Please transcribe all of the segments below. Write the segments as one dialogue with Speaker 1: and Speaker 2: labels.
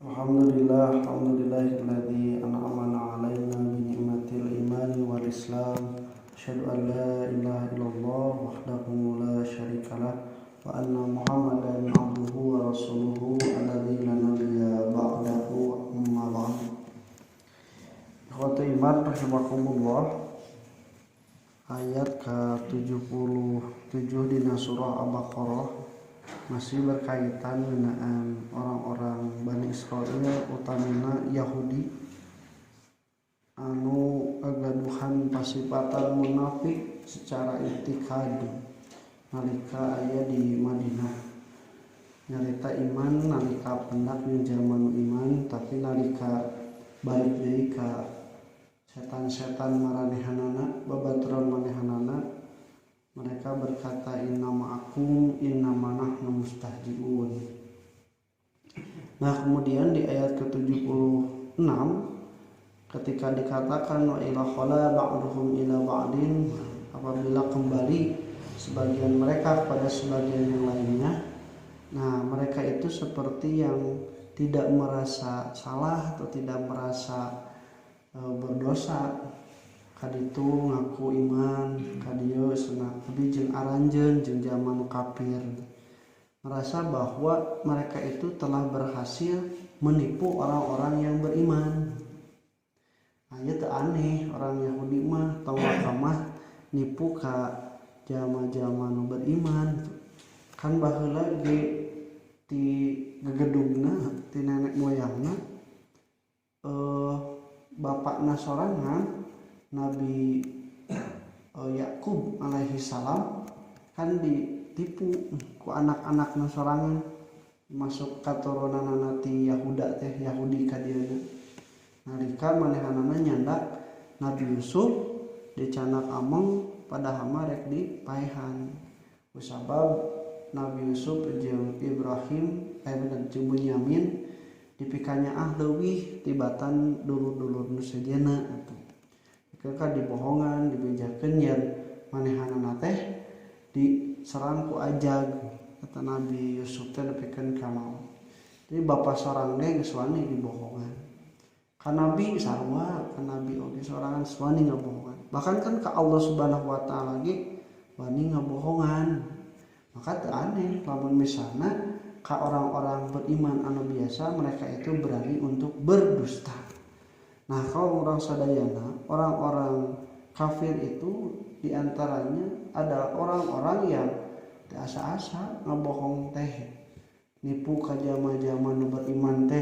Speaker 1: Alhamdulillahilladzi an'amana 'alaina bi ni'matil imani wal islam. Asyhadu an la ilaha illallah wahdahu la syarikalah wa anna Muhammadan 'abduhu wa rasuluhu alladzi la nabiyya ba'dahu amma ba'd. Ikhwatul iman rahimakumullah. Ayat ke-77 dina surah Al-Baqarah masih berkaitan dengan orang-orang Bani Israil utamina Yahudi anu agaduhan pasipatan munafik secara i'tikad nalika aya di Madinah. Nyarita iman nalika pendak di zaman iman, tapi nalika balik deui ka setan-setan maranehanana babaturan manehanana, mereka berkata inna ma'akum innama nahnu mustahzi'un. Nah, kemudian di ayat ke-76 ketika dikatakan wa ila khala ba'duhum ila ba'din, apabila kembali sebagian mereka kepada sebagian yang lainnya, nah mereka itu seperti yang tidak merasa salah atau tidak merasa berdosa. Kaditu ngaku iman, kadieu senang tapi jeung aranjeun jeung zaman kafir, merasa bahwa mereka itu telah berhasil menipu orang-orang yang beriman. Aya teu aneh, orang Yahudi mah tong mah nipu ka jama-jama nu beriman. Kan baheula ge ti gegedugna ti nenek moyangna bapakna sorangan Nabi Yakub alaihi salam kan ditipu ku anak-anakna sorangan masuk katurunan ti Yahuda teh Yahudi ka dieuna. Nalika manehanana nyandak Nabi Yusuf dicanak ameng padahal mah rek dipaehan. Kusabab Nabi Yusuf jeung Ibrahim jeung Bunyamin dipikanya leuwih tibatan dulur-dulur nu sejenna atuh. Ketika dibohongan dibejakeun yen manehanana teh diserang ku ajag, kata Nabi Yusuf teh nepikeun ka maut. Jadi bapak sorang ge geus wani dibohongan. Ka Nabi sarua, ka Nabi oge sorangan wani ngabohongan. Bahkan kan ka Allah Subhanahu wa taala ge wani ngabohongan. Maka teu aneh lamun misalna ka orang-orang beriman anu biasa mereka itu berani untuk berdusta. Nah, kalau orang sadayana, orang-orang kafir itu diantaranya ada orang-orang yang asa-asa ngabohong teh, nipu ka jama-jama nu beriman teh,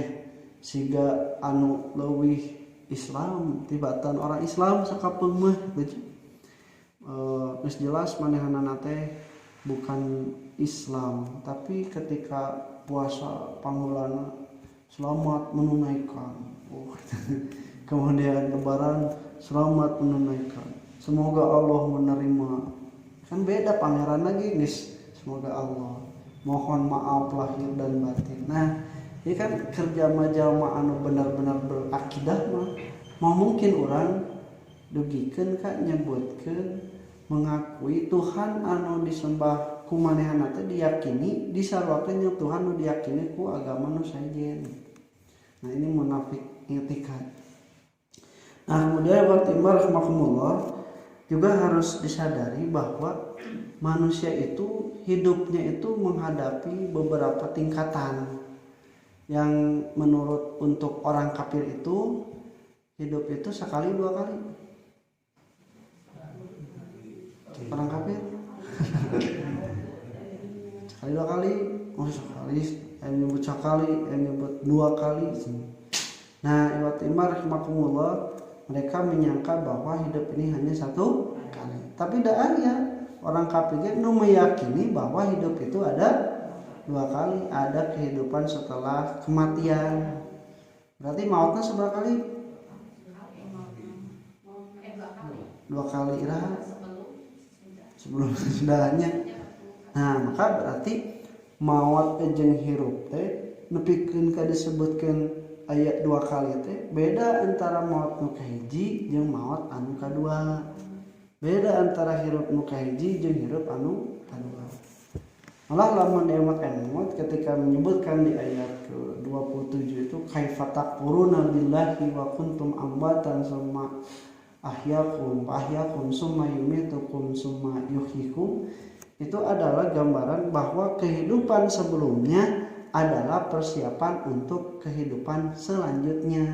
Speaker 1: siga anu leuwih Islam tibatan orang Islam sakapeung mah geus jelas manehanana teh bukan Islam, tapi ketika puasa panggulana selamat menunaikan, kemudian lebaran selamat menunaikan, semoga Allah menerima, kan beda pangeran lagi guys, semoga Allah mohon maaf lahir dan batin. Nah ini kan kerja majama anu benar-benar berakidah mah mungkin orang dugikeun ka nyebutkeun mengakui Tuhan anu disembah ku manehana teh diyakini disarwakeun yang Tuhan nu diyakini ku agama nu sajen. Nah ini munafik i'tikad. Nah kemudian wa rahmakumullah juga harus disadari bahwa manusia itu hidupnya itu menghadapi beberapa tingkatan yang menurut untuk orang kafir itu hidup itu sekali dua kali. Orang kafir sekali dua kali, sekali, yang nyebut sekali, yang nyebut dua kali. Nah, iwatimar rahmakumullah, mereka menyangka bahwa hidup ini hanya satu kali. Tapi tidak ada orang kafir nu meyakini bahwa hidup itu ada dua kali, ada kehidupan setelah kematian. Berarti mautnya seberapa kali? Dua kali sebelum sudahnya. Nah maka berarti maut jeung hirup teh nepikeun ka disebutkeun ayat dua kali teh beda antara maut nu kahiji jeung maut anu kadua. Beda antara hirup nu kahiji jeung hirup anu kadua. Allah lamun emot ketika menyebutkan di ayat ke-27 itu kaifa takfuruna billahi wa kuntum amwatan summa ahyakum summa yumitukum summa yuhyikum. Itu adalah gambaran bahwa kehidupan sebelumnya adalah persiapan untuk kehidupan selanjutnya.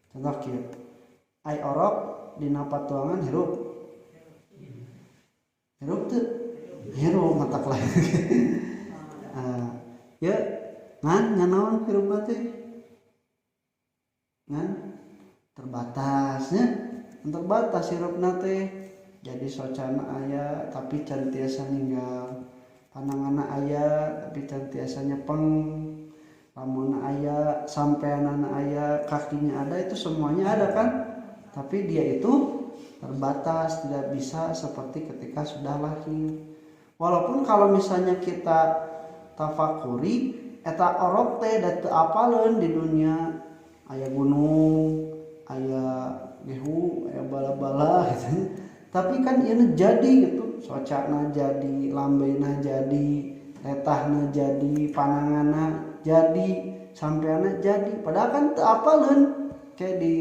Speaker 1: Contoh kieu. Ai orok dina patuangan hirup. Hirup teu? Hirup matak lain. Ya, ngan naon hirup teh? Ngan terbatasnya. Terbatas hirupna teh. Jadi socana aya tapi can tiasa ninggal. Pandanganna aya tapi can tiasa nyepeng. Lamun aya, sampeanana aya, kakinya ada, itu semuanya ada kan? Tapi dia itu terbatas, tidak bisa seperti ketika sudah lahir. Walaupun kalau misalnya kita tafakuri, eta orok teh da teu apaleun di dunia, aya gunung, aya gehu, aya bala-bala gitu. Tapi kan ieu jadi gitu, socana jadi, lambena jadi, letahna jadi, pananganna jadi, sampeana jadi. Padahal kan teu apaleun kayak di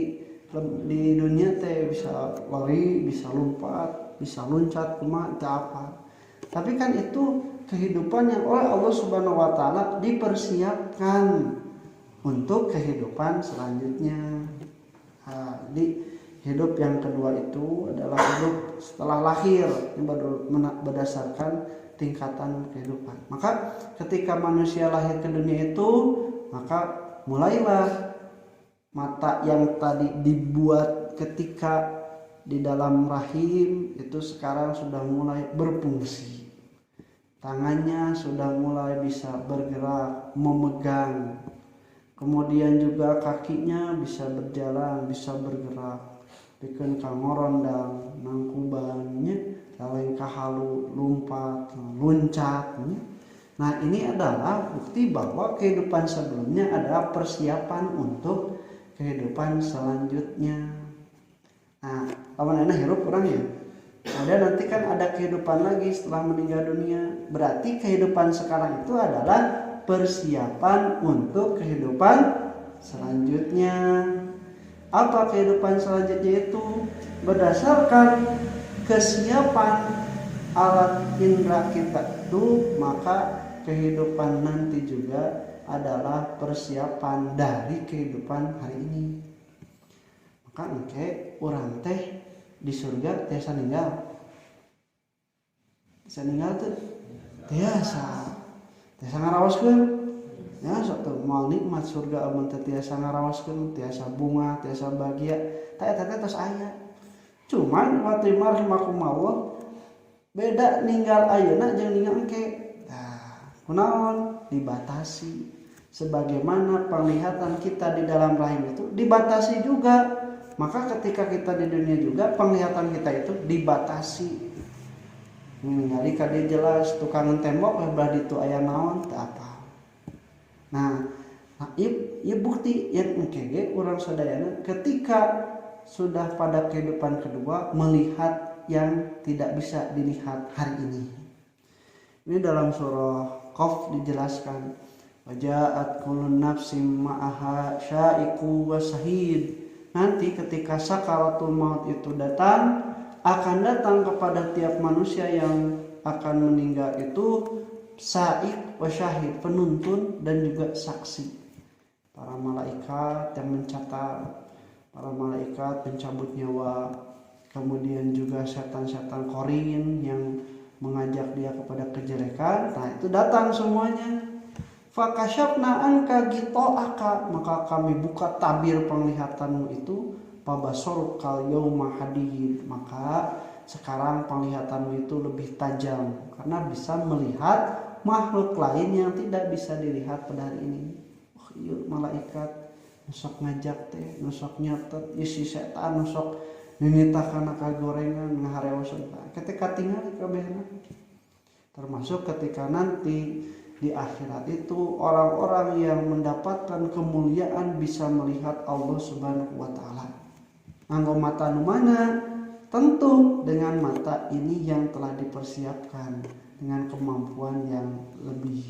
Speaker 1: dunia teh bisa lari, bisa lompat, bisa loncat, kumaha teu apa. Tapi kan itu kehidupan yang oleh Allah Subhanahu wa taala dipersiapkan untuk kehidupan selanjutnya. Di hidup yang kedua itu adalah hidup setelah lahir, ini berdasarkan tingkatan kehidupan. Maka ketika manusia lahir ke dunia itu, maka mulailah mata yang tadi dibuat ketika di dalam rahim itu sekarang sudah mulai berfungsi. Tangannya sudah mulai bisa bergerak, memegang. Kemudian juga kakinya bisa berjalan, bisa bergerak. Bikin kangorondang, nangkubannya, lain kahalu, lompat, loncat. Nah ini adalah bukti bahwa kehidupan sebelumnya adalah persiapan untuk kehidupan selanjutnya. Nah, lawan enak hirup orang ya. Ada nanti kan ada kehidupan lagi setelah meninggal dunia. Berarti kehidupan sekarang itu adalah persiapan untuk kehidupan selanjutnya. Apa kehidupan selanjutnya itu? Berdasarkan kesiapan alat indera kita itu, maka kehidupan nanti juga adalah persiapan dari kehidupan hari ini. Maka engke urang teh di surga tiasa ninggal. Tiasa ninggal tuh tiasa ngarawaskeun. Ya satu moal nikmat surga amun teh tiasa ngarawaskeun, tiasa bunga, tiasa bahagia, ta eta teh tos aya. Cuman wa rahimakumullah beda ninggal ayeuna jeung ninggal engke. Nah, kunaon? Dibatasi. Sebagaimana penglihatan kita di dalam rahim itu dibatasi juga. Maka ketika kita di dunia juga penglihatan kita itu dibatasi. Ningali ka dieu jelas tukang tembok belah ditu aya naon teu apa. Nah, ieu bukti yang engke ge urang sadayana ketika sudah pada kehidupan kedua melihat yang tidak bisa dilihat hari ini. Ini dalam surah Qaf dijelaskan, waja'at kullun nafsim ma'aha sya'iqu wa syahid. Nanti ketika sakaratul maut itu datang, akan datang kepada tiap manusia yang akan meninggal itu sya'iq wa syahid, penuntun dan juga saksi. Para malaikat yang mencatat, para malaikat pencabut nyawa, kemudian juga setan-setan korin yang mengajak dia kepada kejelekan. Nah itu datang semuanya. Fakasyafna anka gito'aka, maka kami buka tabir penglihatanmu itu, pabasarukal yauma hadid, maka sekarang penglihatanmu itu lebih tajam karena bisa melihat makhluk lain yang tidak bisa dilihat pada hari ini. Oh iya malaikat nusok ngajak teh, nusok nyatet, isi setan nusok ninita kana kagorengan ngahareosan. Ketika tinggal di kabehna, termasuk ketika nanti di akhirat itu orang-orang yang mendapatkan kemuliaan bisa melihat Allah Subhanahu wa taala. Nganggo mata nu mana? Tentu dengan mata ini yang telah dipersiapkan dengan kemampuan yang lebih.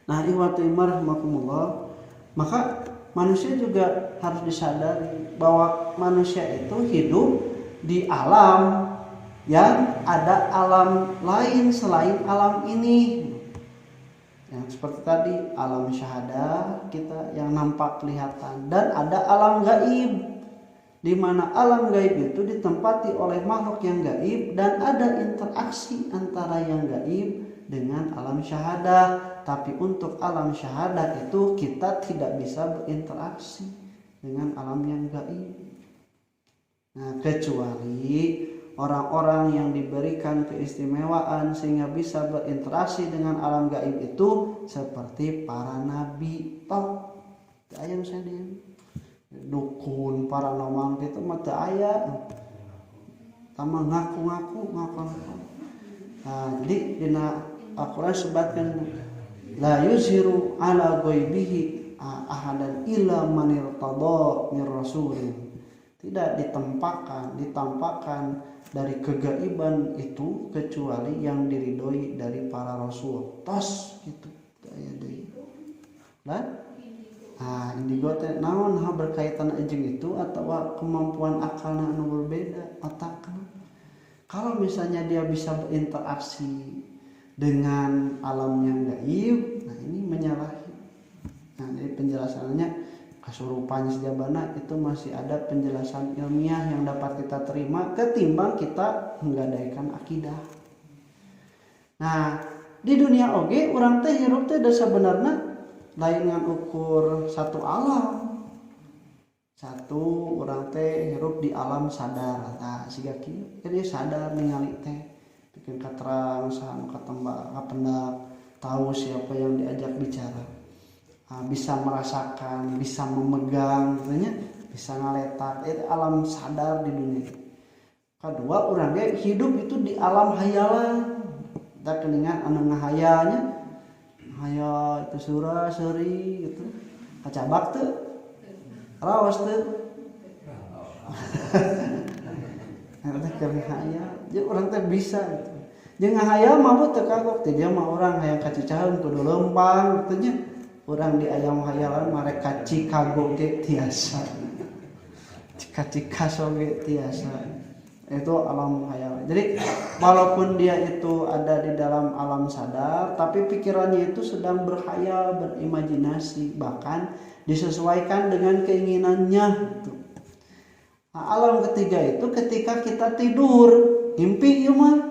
Speaker 1: Nah, ikhwati rahimakumullah, maka manusia juga harus disadari bahwa manusia itu hidup di alam yang ada alam lain selain alam ini. Yang seperti tadi alam syahadah kita yang nampak kelihatan, dan ada alam gaib di mana alam gaib itu ditempati oleh makhluk yang gaib dan ada interaksi antara yang gaib dengan alam syahadah. Tapi untuk alam syahadah itu kita tidak bisa berinteraksi dengan alam yang gaib. Nah, kecuali orang-orang yang diberikan keistimewaan sehingga bisa berinteraksi dengan alam gaib itu seperti para nabi. Toh ayam sadin dukun paranormal gitu mata aya tama ngaku-ngaku. Nah, jadi dina Al-Quran sebatkan la yuzhiru ala ghaibihi ahadan illa man irtada mir rasulin. Tidak ditampakkan dari kegaiban itu kecuali yang diridhoi dari para rasul. Tos gitu aya deui. Indigo teh naon berkaitan jeung itu atau kemampuan akalna anu berbeda otakna. Kalau misalnya dia bisa berinteraksi dengan alam yang gaib, nah ini menyalahi. Nah, jadi penjelasannya kesurupan sejabana itu masih ada penjelasan ilmiah yang dapat kita terima ketimbang kita menggadaikan akidah. Nah, di dunia oge urang teh hirup teh sebenarnya lain ngan ukur satu alam. Satu urang teh hirup di alam sadar. Nah, siga kieu jadi sadar ningali teh bikin katerang saha nu katembak kapendak tahu siapa yang diajak bicara. Bisa merasakan, bisa memegang, bisa ngaletak. Itu alam sadar di dunia. Kedua, orang ge hidup itu di alam hayalan. Kita keningan anu ngahayalnya, hayal itu surah seri gitu. Kacabak tuh, rawas tuh. Nanti kering hayal, jadi orang teh bisa. Gitu. Jeung ngahayal mah teu kagok, dia mah orang hayang kacicaheun kudu lempang gitu nya. Orang di ayam hayalan mereka Chicago ge tiasa. Cika-cika soge tiasa. Itu alam hayal. Jadi walaupun dia itu ada di dalam alam sadar, tapi pikirannya itu sedang berkhayal, berimajinasi, bahkan disesuaikan dengan keinginannya gitu. Nah, alam ketiga itu ketika kita tidur, ngimpi ieu mah.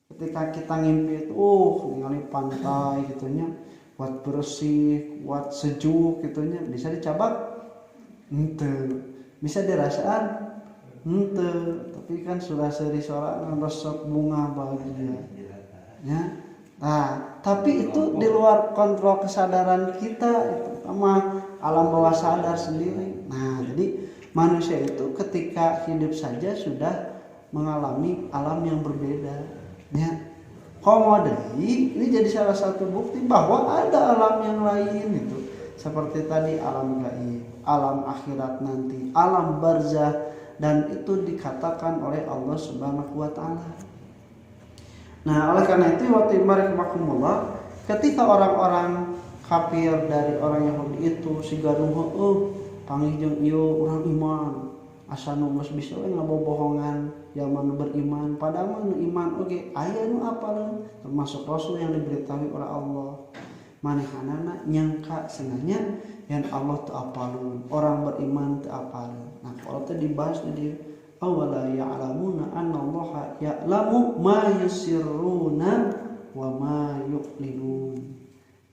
Speaker 1: Ketika kita ngimpi itu ningali pantai gitunya. Kuat bersih, kuat sejuk gitunya, bisa dicabak henteu, bisa dirasaan henteu, tapi kan sudah seri sorangan resep bunga bahagia ya. Nah, tapi itu di luar kontrol kesadaran kita, itu sama alam bawah sadar sendiri. Nah, jadi manusia itu ketika hidup saja sudah mengalami alam yang berbeda ya. Komodasi ini jadi salah satu bukti bahwa ada alam yang lain itu seperti tadi alam gaib, alam akhirat nanti, alam barzah, dan itu dikatakan oleh Allah Subhanahu wa taala. Nah, oleh karena itu waktu barakallahu ketika orang-orang kafir dari orang Yahudi itu sigaduh panggih jeung ieu urang iman asa nu geus bisa we ngabobohongan zaman beriman padahal nu iman oge aya nu apaleun termasuk rasul yang diberitahui oleh Allah manehanana nyangka senanya yang Allah teu apaleun orang beriman teu apaleun. Nah kalau teh dibahas di awala ya'lamuna anna Allah ya'lamu ma yusirruna wa ma yu'linun.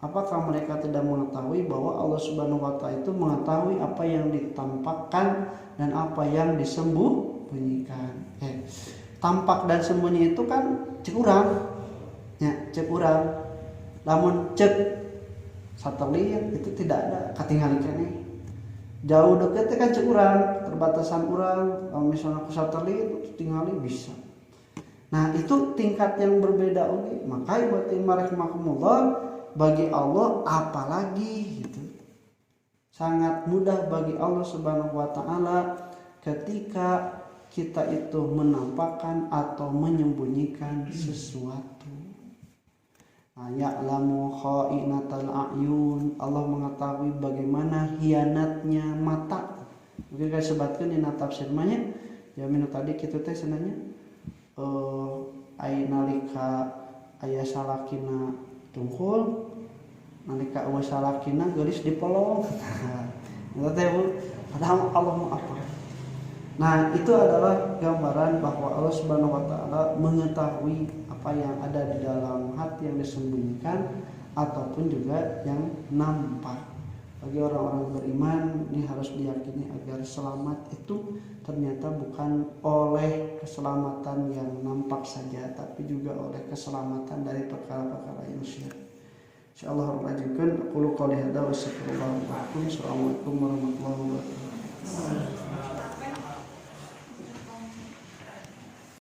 Speaker 1: Apakah mereka tidak mengetahui bahwa Allah Subhanahu wa taala itu mengetahui apa yang ditampakkan dan apa yang disembunyikan. Tampak dan sembunyi itu kan cek urang. Ya, cek urang. Lamun cek satelit itu tidak ada katingali keneh. Jauh deket kan cek urang, perbatasan urang, kalau misalnya ku satelit itu tingali bisa. Nah, itu tingkat yang berbeda oke. Maka buat rahimakumullah bagi Allah apalagi gitu. Sangat mudah bagi Allah Subhanahu wa taala ketika kita itu menampakkan atau menyembunyikan sesuatu. Ya'lamu kha'inatal a'yun, Allah mengetahui bagaimana hianatnya mata. Mungkin kayak sebatkeun dina tafsir mah nya. Ya minu tadi kitu teh sebenarnya nalika aya salakina tungkul, nalika eueuh salakina geulis dipolong. Eta teh padahal Allah mah apa. Nah, itu adalah gambaran bahwa Allah Subhanahu wa taala mengetahui apa yang ada di dalam hati yang disembunyikan ataupun juga yang nampak. Bagi orang-orang beriman ini harus diyakini agar selamat itu ternyata bukan oleh keselamatan yang nampak saja, tapi juga oleh keselamatan dari perkara-perkara yang syirik. Insyaallah lanjutkan qul qouli hadza wa astaghfirullah wa assalamualaikum warahmatullahi wabarakatuh.